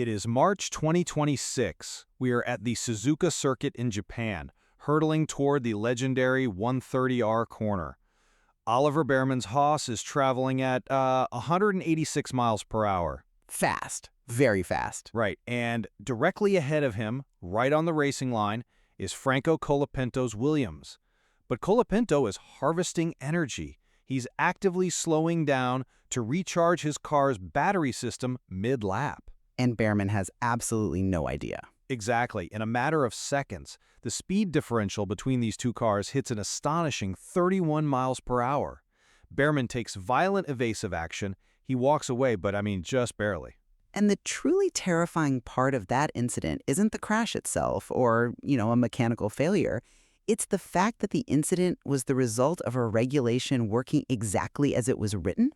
It is March 2026. We are at the Suzuka circuit in Japan, hurtling toward the legendary 130R corner. Oliver Bearman's Haas is traveling at 186 miles per hour. Fast. Very fast. Right, and directly ahead of him, right on the racing line, is Franco Colapinto's Williams. But Colapinto is harvesting energy. He's actively slowing down to recharge his car's battery system mid-lap. And Bearman has absolutely no idea. Exactly. In a matter of seconds, the speed differential between these two cars hits an astonishing 31 miles per hour. Bearman takes violent evasive action. He walks away, but just barely. And the truly terrifying part of that incident isn't the crash itself or, a mechanical failure. It's the fact that the incident was the result of a regulation working exactly as it was written.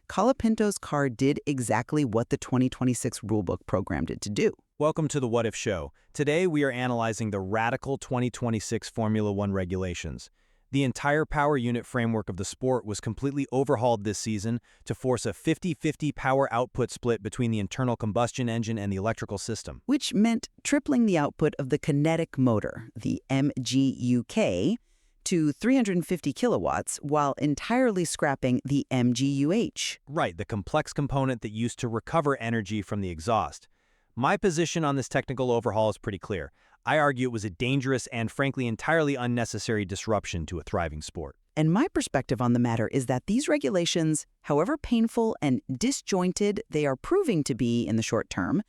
Colapinto's car did exactly what the 2026 rulebook programmed it to do. Welcome to the What If Show. Today we are analyzing the radical 2026 Formula One regulations. The entire power unit framework of the sport was completely overhauled this season to force a 50-50 power output split between the internal combustion engine and the electrical system. Which meant tripling the output of the kinetic motor, the MGU-K, to 350 kilowatts while entirely scrapping the MGU-H. Right, the complex component that used to recover energy from the exhaust. My position on this technical overhaul is pretty clear. I argue it was a dangerous and frankly entirely unnecessary disruption to a thriving sport. And my perspective on the matter is that these regulations, however painful and disjointed they are proving to be in the short term,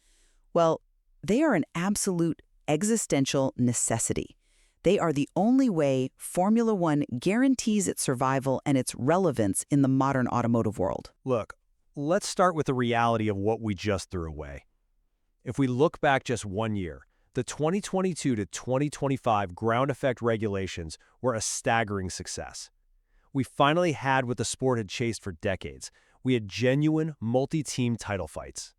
well, they are an absolute existential necessity. They are the only way Formula One guarantees its survival and its relevance in the modern automotive world. Look, let's start with the reality of what we just threw away. If we look back just 1 year, the 2022 to 2025 ground effect regulations were a staggering success. We finally had what the sport had chased for decades. We had genuine multi-team title fights.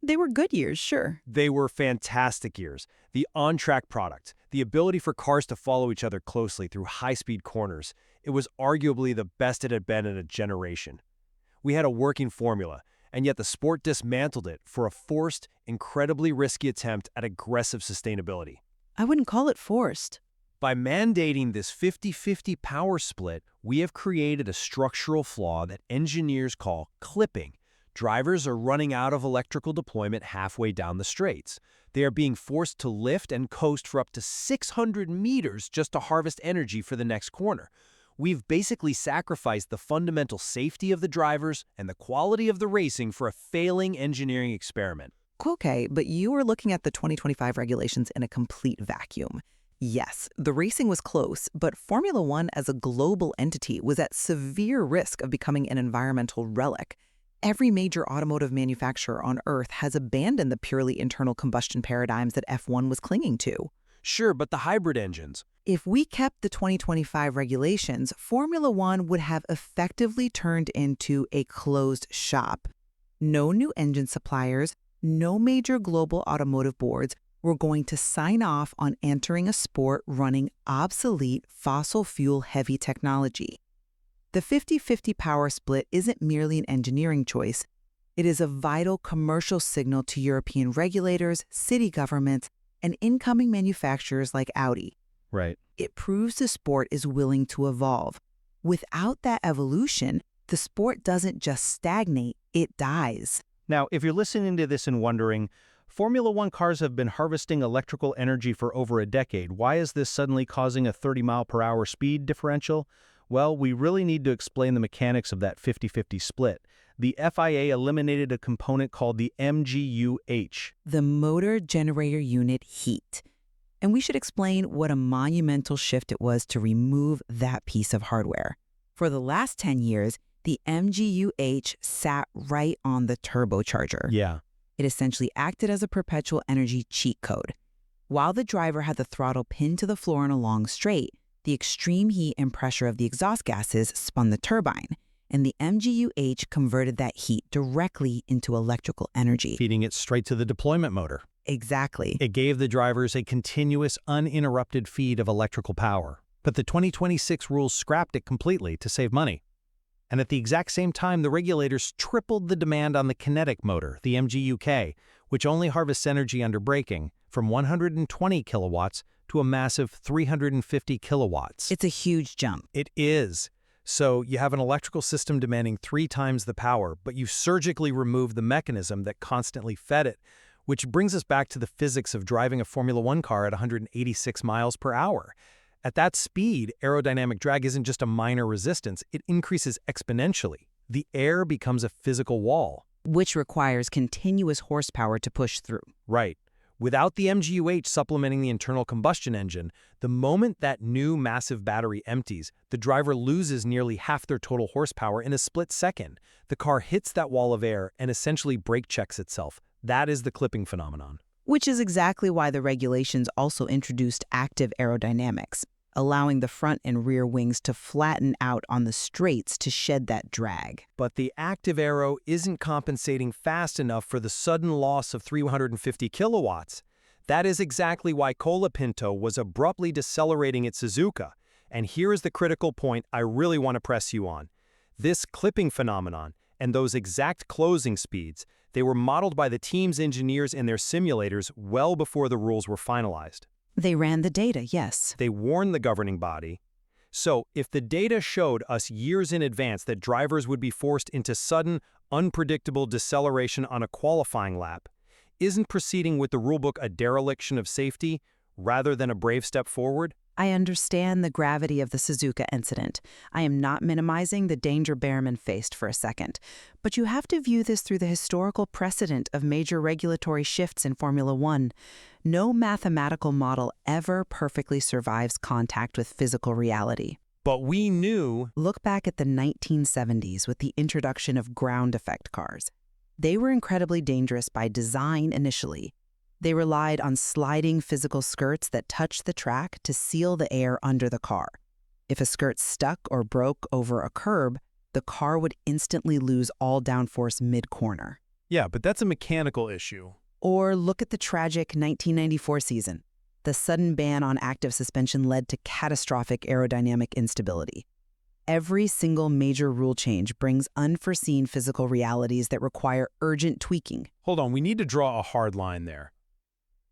They were good years, sure. They were fantastic years. The on-track product, the ability for cars to follow each other closely through high-speed corners, it was arguably the best it had been in a generation. We had a working formula, and yet the sport dismantled it for a forced, incredibly risky attempt at aggressive sustainability. I wouldn't call it forced. By mandating this 50-50 power split, we have created a structural flaw that engineers call clipping. Drivers are running out of electrical deployment halfway down the straights. They are being forced to lift and coast for up to 600 meters just to harvest energy for the next corner. We've basically sacrificed the fundamental safety of the drivers and the quality of the racing for a failing engineering experiment. Okay, but you were looking at the 2025 regulations in a complete vacuum. Yes, the racing was close, but Formula One as a global entity was at severe risk of becoming an environmental relic. Every major automotive manufacturer on Earth has abandoned the purely internal combustion paradigms that F1 was clinging to. Sure, but the hybrid engines. If we kept the 2025 regulations, Formula One would have effectively turned into a closed shop. No new engine suppliers, no major global automotive boards were going to sign off on entering a sport running obsolete fossil fuel-heavy technology. The 50-50 power split isn't merely an engineering choice. It is a vital commercial signal to European regulators, city governments, and incoming manufacturers like Audi. Right. It proves the sport is willing to evolve. Without that evolution, the sport doesn't just stagnate, it dies. Now, if you're listening to this and wondering, Formula One cars have been harvesting electrical energy for over a decade. Why is this suddenly causing a 30-mile-per-hour speed differential? Well, we really need to explain the mechanics of that 50-50 split. The FIA eliminated a component called the MGU-H. The motor generator unit heat. And we should explain what a monumental shift it was to remove that piece of hardware. For the last 10 years, the MGU-H sat right on the turbocharger. Yeah. It essentially acted as a perpetual energy cheat code. While the driver had the throttle pinned to the floor in a long straight, the extreme heat and pressure of the exhaust gases spun the turbine, and the MGU-H converted that heat directly into electrical energy. Feeding it straight to the deployment motor. Exactly. It gave the drivers a continuous, uninterrupted feed of electrical power. But the 2026 rules scrapped it completely to save money. And at the exact same time, the regulators tripled the demand on the kinetic motor, the MGU-K, which only harvests energy under braking, from 120 kilowatts to a massive 350 kilowatts. It's a huge jump. It is. So you have an electrical system demanding 3 times the power, but you surgically remove the mechanism that constantly fed it, which brings us back to the physics of driving a Formula One car at 186 miles per hour. At that speed, aerodynamic drag isn't just a minor resistance, it increases exponentially. The air becomes a physical wall. Which requires continuous horsepower to push through. Right. Without the MGU-H supplementing the internal combustion engine, the moment that new massive battery empties, the driver loses nearly half their total horsepower in a split second. The car hits that wall of air and essentially brake checks itself. That is the clipping phenomenon. Which is exactly why the regulations also introduced active aerodynamics, allowing the front and rear wings to flatten out on the straights to shed that drag. But the active aero isn't compensating fast enough for the sudden loss of 350 kilowatts. That is exactly why Colapinto was abruptly decelerating at Suzuka. And here is the critical point I really want to press you on. This clipping phenomenon and those exact closing speeds, they were modeled by the team's engineers in their simulators well before the rules were finalized. They ran the data, yes. They warned the governing body. So, if the data showed us years in advance that drivers would be forced into sudden, unpredictable deceleration on a qualifying lap, isn't proceeding with the rulebook a dereliction of safety rather than a brave step forward? I understand the gravity of the Suzuka incident. I am not minimizing the danger Bearman faced for a second. But you have to view this through the historical precedent of major regulatory shifts in Formula One. No mathematical model ever perfectly survives contact with physical reality. But we knew. Look back at the 1970s with the introduction of ground effect cars. They were incredibly dangerous by design initially. They relied on sliding physical skirts that touched the track to seal the air under the car. If a skirt stuck or broke over a curb, the car would instantly lose all downforce mid-corner. Yeah, but that's a mechanical issue. Or look at the tragic 1994 season. The sudden ban on active suspension led to catastrophic aerodynamic instability. Every single major rule change brings unforeseen physical realities that require urgent tweaking. Hold on, we need to draw a hard line there.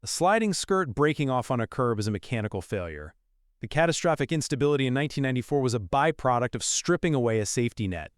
A sliding skirt breaking off on a curb is a mechanical failure. The catastrophic instability in 1994 was a byproduct of stripping away a safety net.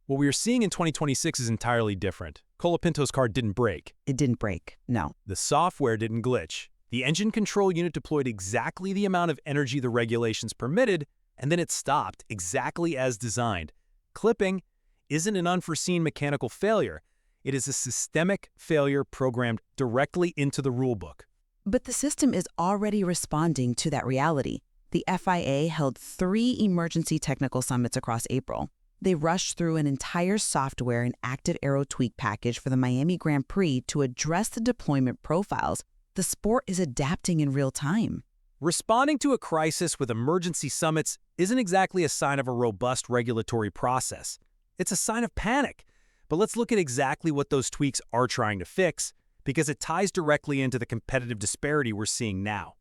What we are seeing in 2026 is entirely different. Colapinto's car didn't break. It didn't break, no. The software didn't glitch. The engine control unit deployed exactly the amount of energy the regulations permitted, and then it stopped exactly as designed. Clipping isn't an unforeseen mechanical failure. It is a systemic failure programmed directly into the rulebook. But the system is already responding to that reality. The FIA held 3 emergency technical summits across April. They rushed through an entire software and active aero tweak package for the Miami Grand Prix to address the deployment profiles. The sport is adapting in real time. Responding to a crisis with emergency summits isn't exactly a sign of a robust regulatory process. It's a sign of panic. But let's look at exactly what those tweaks are trying to fix, because it ties directly into the competitive disparity we're seeing now.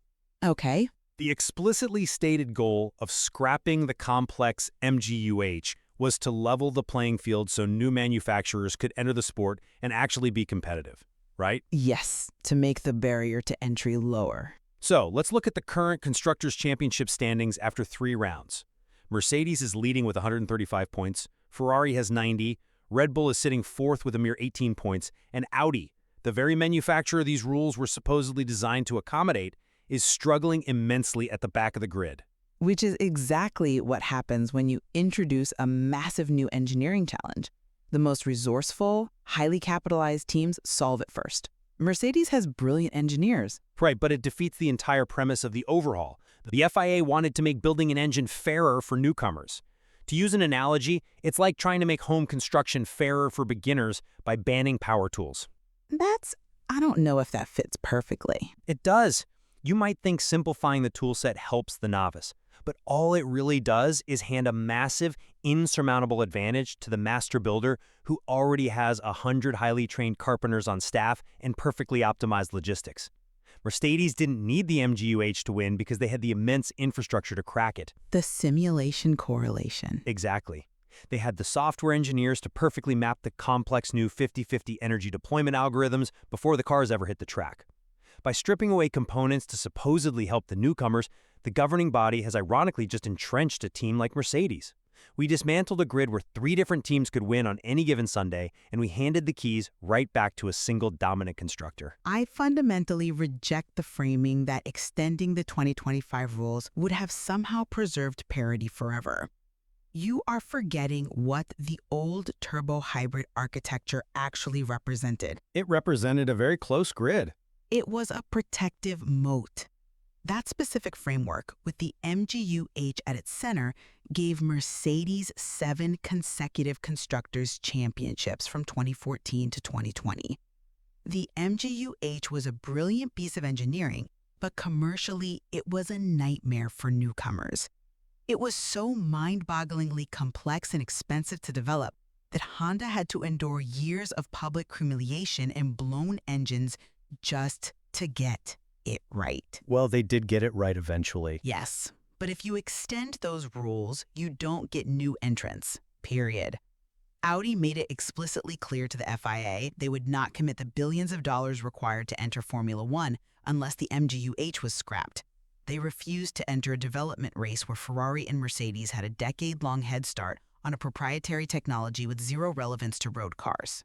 Okay. The explicitly stated goal of scrapping the complex MGU-H was to level the playing field so new manufacturers could enter the sport and actually be competitive, right? Yes, to make the barrier to entry lower. So let's look at the current Constructors' Championship standings after 3 rounds. Mercedes is leading with 135 points, Ferrari has 90, Red Bull is sitting 4th with a mere 18 points, and Audi, the very manufacturer these rules were supposedly designed to accommodate, is struggling immensely at the back of the grid. Which is exactly what happens when you introduce a massive new engineering challenge. The most resourceful, highly capitalized teams solve it first. Mercedes has brilliant engineers. Right, but it defeats the entire premise of the overhaul. The FIA wanted to make building an engine fairer for newcomers. To use an analogy, it's like trying to make home construction fairer for beginners by banning power tools. I don't know if that fits perfectly. It does. You might think simplifying the toolset helps the novice, but all it really does is hand a massive, insurmountable advantage to the master builder who already has 100 highly trained carpenters on staff and perfectly optimized logistics. Mercedes didn't need the MGU-H to win because they had the immense infrastructure to crack it. The simulation correlation. Exactly. They had the software engineers to perfectly map the complex new 50/50 energy deployment algorithms before the cars ever hit the track. By stripping away components to supposedly help the newcomers, the governing body has ironically just entrenched a team like Mercedes. We dismantled a grid where 3 different teams could win on any given Sunday, and we handed the keys right back to a single dominant constructor. I fundamentally reject the framing that extending the 2025 rules would have somehow preserved parity forever. You are forgetting what the old turbo hybrid architecture actually represented. It represented a very close grid. It was a protective moat. That specific framework, with the MGU-H at its center, gave Mercedes 7 consecutive Constructors' Championships from 2014 to 2020. The MGU-H was a brilliant piece of engineering, but commercially, it was a nightmare for newcomers. It was so mind-bogglingly complex and expensive to develop that Honda had to endure years of public humiliation and blown engines just to get it right. Well, they did get it right eventually. Yes, but if you extend those rules, you don't get new entrants, period. Audi made it explicitly clear to the FIA they would not commit the billions of dollars required to enter Formula One unless the MGU-H was scrapped. They refused to enter a development race where Ferrari and Mercedes had a decade-long head start on a proprietary technology with zero relevance to road cars.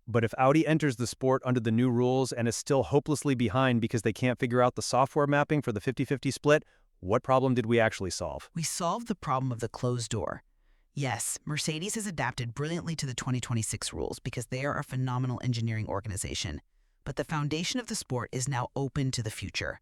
But if Audi enters the sport under the new rules and is still hopelessly behind because they can't figure out the software mapping for the 50/50 split, what problem did we actually solve? We solved the problem of the closed door. Yes, Mercedes has adapted brilliantly to the 2026 rules because they are a phenomenal engineering organization. But the foundation of the sport is now open to the future.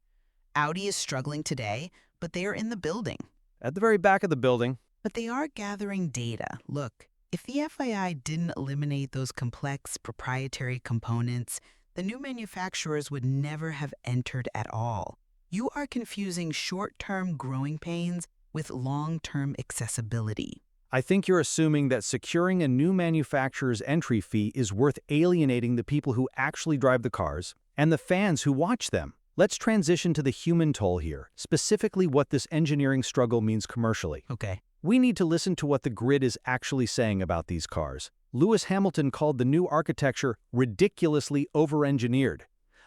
Audi is struggling today, but they are in the building. At the very back of the building. But they are gathering data. Look, if the FIA didn't eliminate those complex proprietary components, the new manufacturers would never have entered at all. You are confusing short-term growing pains with long-term accessibility. I think you're assuming that securing a new manufacturer's entry fee is worth alienating the people who actually drive the cars and the fans who watch them. Let's transition to the human toll here, specifically what this engineering struggle means commercially. Okay. We need to listen to what the grid is actually saying about these cars. Lewis Hamilton called the new architecture ridiculously over-engineered.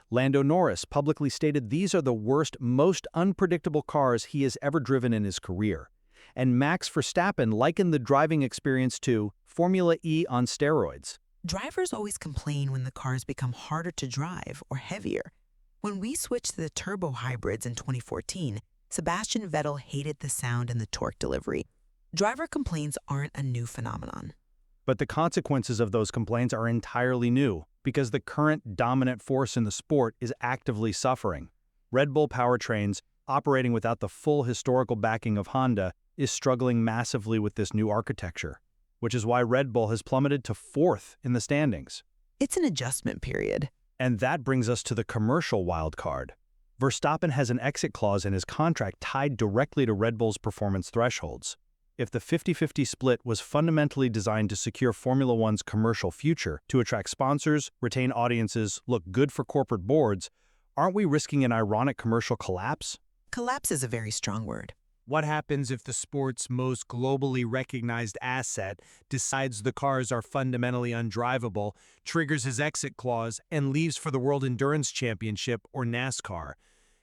Lando Norris publicly stated these are the worst, most unpredictable cars he has ever driven in his career. And Max Verstappen likened the driving experience to Formula E on steroids. Drivers always complain when the cars become harder to drive or heavier. When we switched to the turbo hybrids in 2014, Sebastian Vettel hated the sound and the torque delivery. Driver complaints aren't a new phenomenon. But the consequences of those complaints are entirely new, because the current dominant force in the sport is actively suffering. Red Bull powertrains, operating without the full historical backing of Honda, is struggling massively with this new architecture, which is why Red Bull has plummeted to 4th in the standings. It's an adjustment period. And that brings us to the commercial wild card. Verstappen has an exit clause in his contract tied directly to Red Bull's performance thresholds. If the 50/50 split was fundamentally designed to secure Formula One's commercial future, to attract sponsors, retain audiences, look good for corporate boards, aren't we risking an ironic commercial collapse? Collapse is a very strong word. What happens if the sport's most globally recognized asset decides the cars are fundamentally undrivable, triggers his exit clause, and leaves for the World Endurance Championship or NASCAR?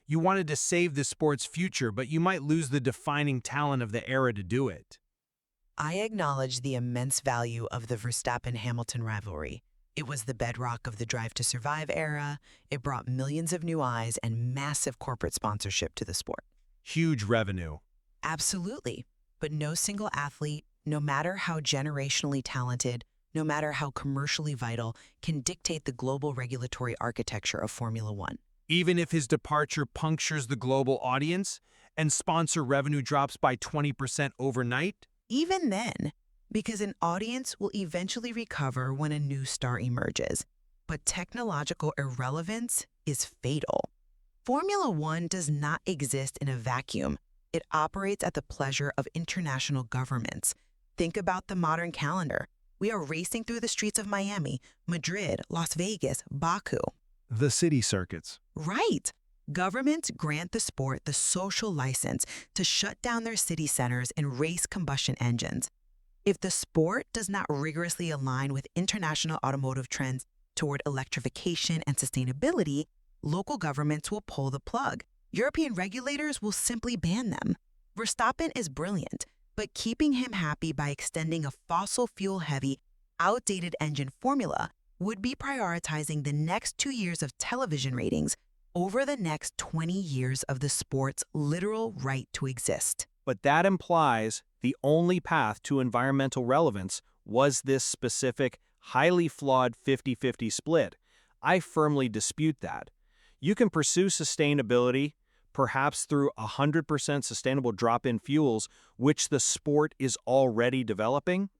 You wanted to save the sport's future, but you might lose the defining talent of the era to do it. I acknowledge the immense value of the Verstappen-Hamilton rivalry. It was the bedrock of the Drive to Survive era. It brought millions of new eyes and massive corporate sponsorship to the sport. Huge revenue. Absolutely. But no single athlete, no matter how generationally talented, no matter how commercially vital, can dictate the global regulatory architecture of Formula One. Even if his departure punctures the global audience and sponsor revenue drops by 20% overnight? Even then, because an audience will eventually recover when a new star emerges. But technological irrelevance is fatal. Formula One does not exist in a vacuum. It operates at the pleasure of international governments. Think about the modern calendar. We are racing through the streets of Miami, Madrid, Las Vegas, Baku. The city circuits. Right. Governments grant the sport the social license to shut down their city centers and race combustion engines. If the sport does not rigorously align with international automotive trends toward electrification and sustainability, local governments will pull the plug. European regulators will simply ban them. Verstappen is brilliant, but keeping him happy by extending a fossil fuel-heavy, outdated engine formula would be prioritizing the next 2 years of television ratings over the next 20 years of the sport's literal right to exist. But that implies the only path to environmental relevance was this specific, highly flawed 50-50 split. I firmly dispute that. You can pursue sustainability, perhaps through 100% sustainable drop-in fuels, which the sport is already developing,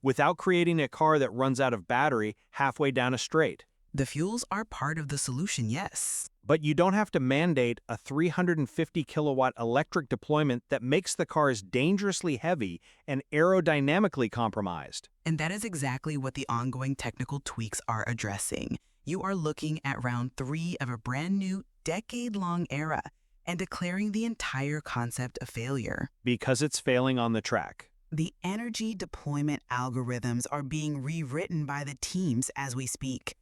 without creating a car that runs out of battery halfway down a straight. The fuels are part of the solution, yes. But you don't have to mandate a 350 kilowatt electric deployment that makes the cars dangerously heavy and aerodynamically compromised. And that is exactly what the ongoing technical tweaks are addressing. You are looking at round 3 of a brand new, decade-long era and declaring the entire concept a failure. Because it's failing on the track. The energy deployment algorithms are being rewritten by the teams as we speak.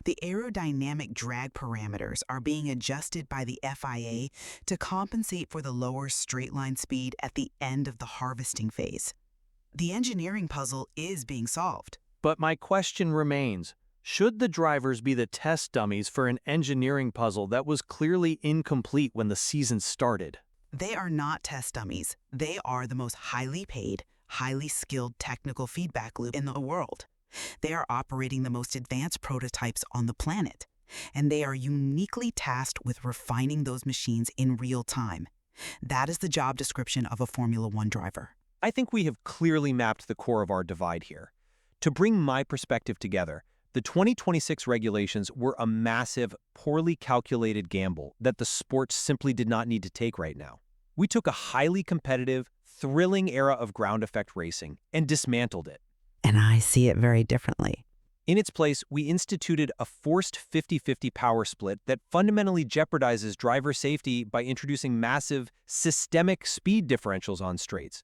The aerodynamic drag parameters are being adjusted by the FIA to compensate for the lower straight-line speed at the end of the harvesting phase. The engineering puzzle is being solved. But my question remains, should the drivers be the test dummies for an engineering puzzle that was clearly incomplete when the season started? They are not test dummies. They are the most highly paid, highly skilled technical feedback loop in the world. They are operating the most advanced prototypes on the planet, and they are uniquely tasked with refining those machines in real time. That is the job description of a Formula One driver. I think we have clearly mapped the core of our divide here. To bring my perspective together, the 2026 regulations were a massive, poorly calculated gamble that the sport simply did not need to take right now. We took a highly competitive, thrilling era of ground effect racing and dismantled it. And I see it very differently. In its place, we instituted a forced 50-50 power split that fundamentally jeopardizes driver safety by introducing massive, systemic speed differentials on straights.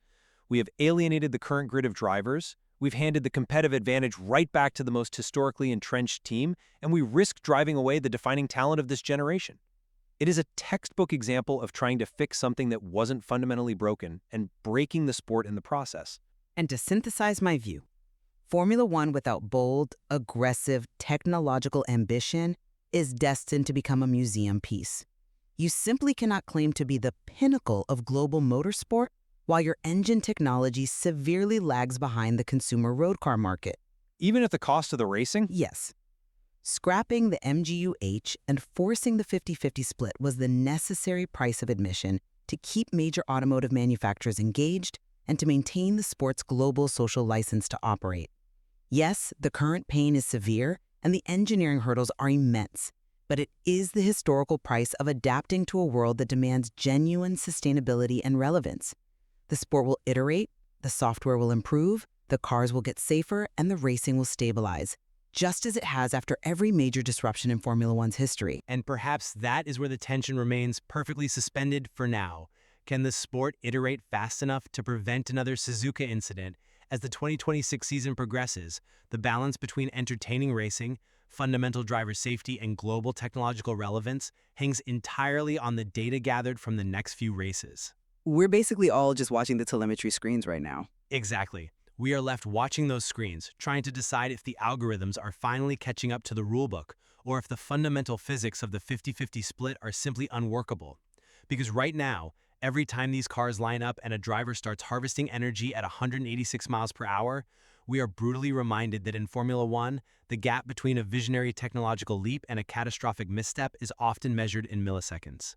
We have alienated the current grid of drivers, we've handed the competitive advantage right back to the most historically entrenched team, and we risk driving away the defining talent of this generation. It is a textbook example of trying to fix something that wasn't fundamentally broken and breaking the sport in the process. And to synthesize my view, Formula One without bold, aggressive, technological ambition is destined to become a museum piece. You simply cannot claim to be the pinnacle of global motorsport while your engine technology severely lags behind the consumer road car market. Even at the cost of the racing? Yes. Scrapping the MGU-H and forcing the 50-50 split was the necessary price of admission to keep major automotive manufacturers engaged and to maintain the sport's global social license to operate. Yes, the current pain is severe and the engineering hurdles are immense, but it is the historical price of adapting to a world that demands genuine sustainability and relevance. The sport will iterate, the software will improve, the cars will get safer, and the racing will stabilize, just as it has after every major disruption in Formula One's history. And perhaps that is where the tension remains perfectly suspended for now. Can the sport iterate fast enough to prevent another Suzuka incident? As the 2026 season progresses, the balance between entertaining racing, fundamental driver safety, and global technological relevance hangs entirely on the data gathered from the next few races. We're basically all just watching the telemetry screens right now. Exactly. We are left watching those screens, trying to decide if the algorithms are finally catching up to the rulebook, or if the fundamental physics of the 50-50 split are simply unworkable. Because right now, every time these cars line up and a driver starts harvesting energy at 186 miles per hour, we are brutally reminded that in Formula One, the gap between a visionary technological leap and a catastrophic misstep is often measured in milliseconds.